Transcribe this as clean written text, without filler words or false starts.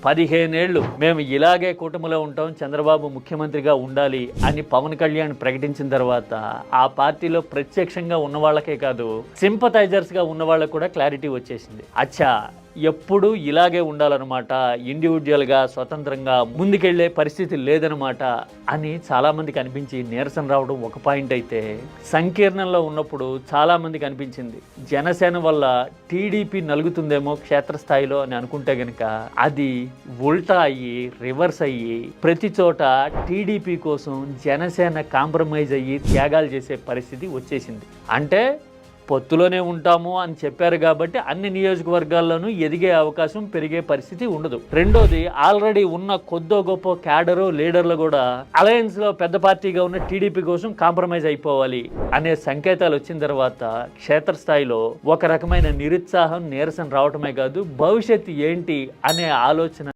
15 ఏళ్ళు మేము ఇలాగే కూటమిలో ఉంటాం, చంద్రబాబు ముఖ్యమంత్రిగా ఉండాలి అని పవన్ కళ్యాణ్ ప్రకటించిన తర్వాత ఆ పార్టీలో ప్రత్యక్షంగా ఉన్న వాళ్ళకే కాదు, సింపథైజర్స్ గా ఉన్న వాళ్ళకు కూడా క్లారిటీ వచ్చేసింది. అచ్చా, ఎప్పుడు ఇలాగే ఉండాలన్నమాట, ఇండివిజువల్గా స్వతంత్రంగా ముందుకెళ్లే పరిస్థితి లేదనమాట అని చాలామందికి అనిపించి నీరసం రావడం ఒక పాయింట్ అయితే, సంకీర్ణంలో ఉన్నప్పుడు చాలామందికి అనిపించింది జనసేన వల్ల టీడీపీ నలుగుతుందేమో క్షేత్రస్థాయిలో అని అనుకుంటే గనక అది ఉల్టా అయ్యి రివర్స్ అయ్యి ప్రతి చోట టీడీపీ కోసం జనసేన కాంప్రమైజ్ అయ్యి త్యాగాలు చేసే పరిస్థితి వచ్చేసింది. అంటే పొత్తులోనే ఉంటాము అని చెప్పారు కాబట్టి అన్ని నియోజకవర్గాల్లోనూ ఎదిగే అవకాశం పెరిగే పరిస్థితి ఉండదు. రెండోది, ఆల్రెడీ ఉన్న కొద్దో గొప్ప క్యాడరు లీడర్లు కూడా అలయన్స్ లో పెద్ద పార్టీగా ఉన్న టీడీపీ కోసం కాంప్రమైజ్ అయిపోవాలి అనే సంకేతాలు వచ్చిన తర్వాత క్షేత్రస్థాయిలో ఒక రకమైన నిరుత్సాహం, నీరసం రావటమే కాదు, భవిష్యత్తు ఏంటి అనే ఆలోచన